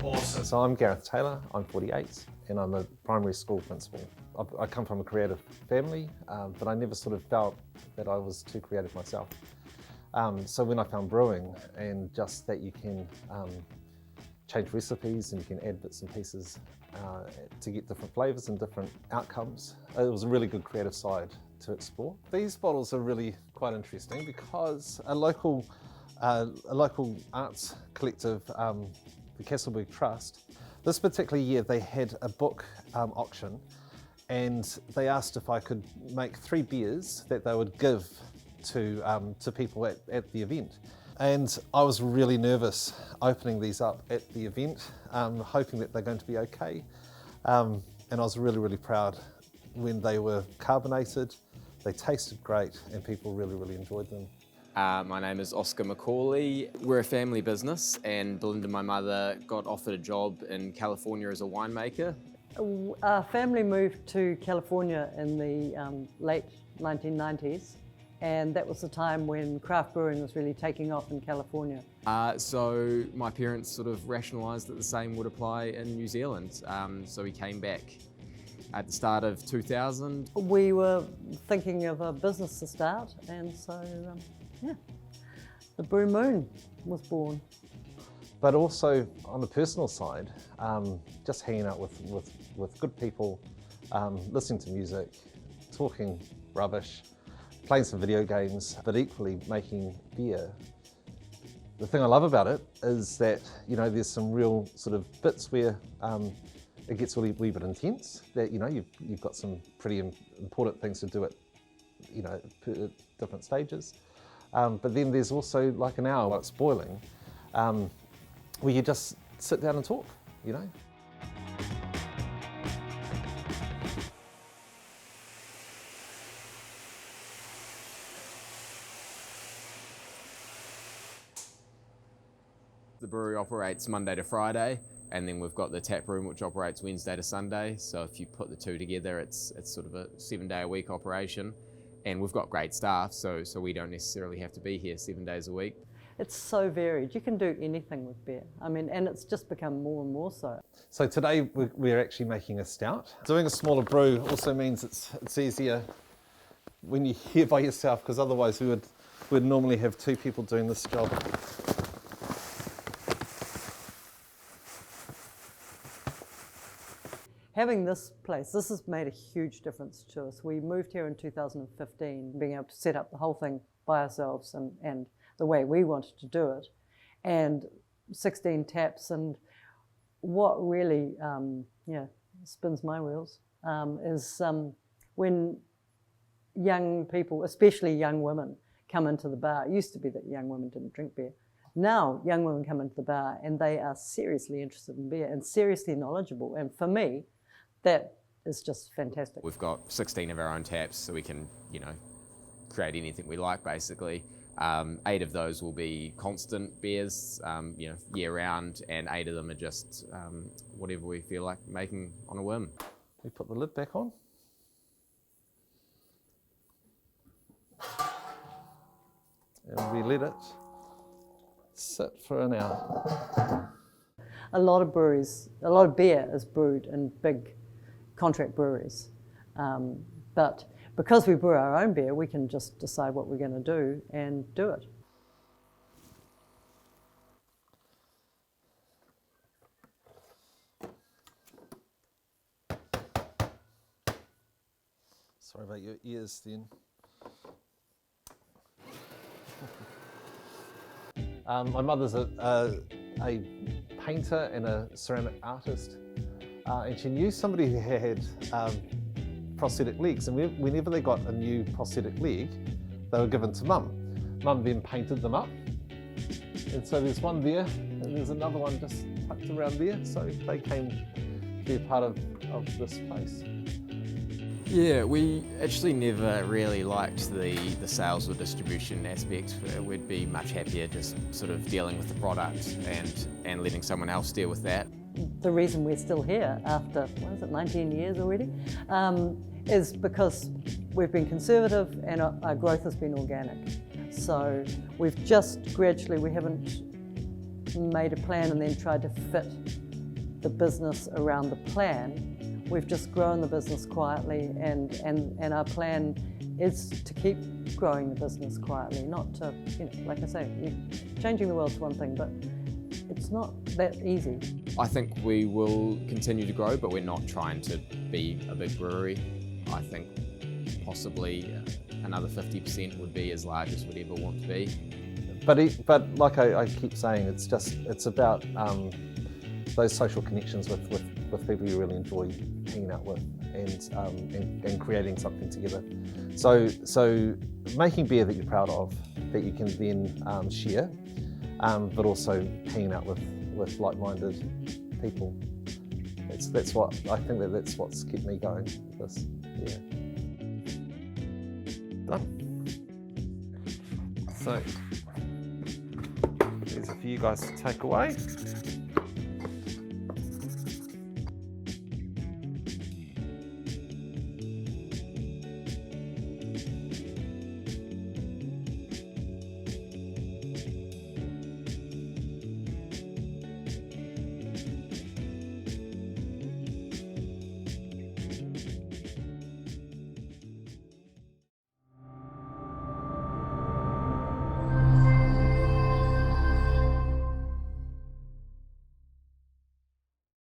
Awesome. So I'm Gareth Taylor, I'm 48, and I'm a primary school principal. I come from a creative family, but I never sort of felt that I was too creative myself. So when I found brewing, and just that you can change recipes and you can add bits and pieces to get different flavours and different outcomes, it was a really good creative side to explore. These bottles are really quite interesting because a local arts collective, the Castleberg Trust, this particular year they had a book auction, and they asked if I could make 3 beers that they would give to people at the event. And I was really nervous opening these up at the event, hoping that they're going to be okay. And I was really, really proud when they were carbonated. They tasted great and people really, really enjoyed them. My name is Oscar Macaulay. We're a family business, and Belinda, my mother, got offered a job in California as a winemaker. Our family moved to California in the late 1990s, and that was the time when craft brewing was really taking off in California. So my parents sort of rationalised that the same would apply in New Zealand, so we came back at the start of 2000. We were thinking of a business to start, and so yeah, the Brew Moon was born. But also on the personal side, just hanging out with good people, listening to music, talking rubbish, playing some video games, but equally making beer. The thing I love about it is that, you know, there's some real sort of bits where it gets really wee bit intense, that, you know, you've got some pretty important things to do at, you know, different stages. But then there's also like an hour while it's boiling, where you just sit down and talk, you know. The brewery operates Monday to Friday, and then we've got the tap room which operates Wednesday to Sunday. So if you put the two together, it's sort of a 7-day-a-week operation. And we've got great staff, so we don't necessarily have to be here 7 days a week. It's so varied. You can do anything with beer. I mean, and it's just become more and more so. So today we're actually making a stout. Doing a smaller brew also means it's easier when you're here by yourself, because otherwise we'd normally have 2 people doing this job. Having this place, this has made a huge difference to us. We moved here in 2015, being able to set up the whole thing by ourselves and the way we wanted to do it, and 16 taps. And what really spins my wheels is when young people, especially young women, come into the bar. It used to be that young women didn't drink beer. Now young women come into the bar and they are seriously interested in beer and seriously knowledgeable. And for me, that is just fantastic. We've got 16 of our own taps, so we can, you know, create anything we like, basically. 8 of those will be constant beers, you know, year round, and 8 of them are just whatever we feel like making on a whim. We put the lid back on. And we let it sit for an hour. A lot of beer is brewed in big contract breweries. But because we brew our own beer, we can just decide what we're going to do and do it. Sorry about your ears then. My mother's a painter and a ceramic artist, and she knew somebody who had prosthetic legs, and whenever they got a new prosthetic leg, they were given to Mum. Mum then painted them up, and so there's one there, and there's another one just tucked around there, so they came to be a part of this place. Yeah, we actually never really liked the sales or distribution aspect. We'd be much happier just sort of dealing with the product and letting someone else deal with that. The reason we're still here after, 19 years already, is because we've been conservative and our growth has been organic. So we've just gradually, we haven't made a plan and then tried to fit the business around the plan. We've just grown the business quietly, and our plan is to keep growing the business quietly, not to, like I say, changing the world's one thing, but it's not that easy. I think we will continue to grow, but we're not trying to be a big brewery. I think possibly another 50% would be as large as we'd ever want to be. But like I keep saying, it's about those social connections with people you really enjoy hanging out with, and creating something together. So making beer that you're proud of, that you can then share, but also hanging out with like-minded people. That's what I think that's what's kept me going with this. Yeah. Done. So there's a few guys to take away.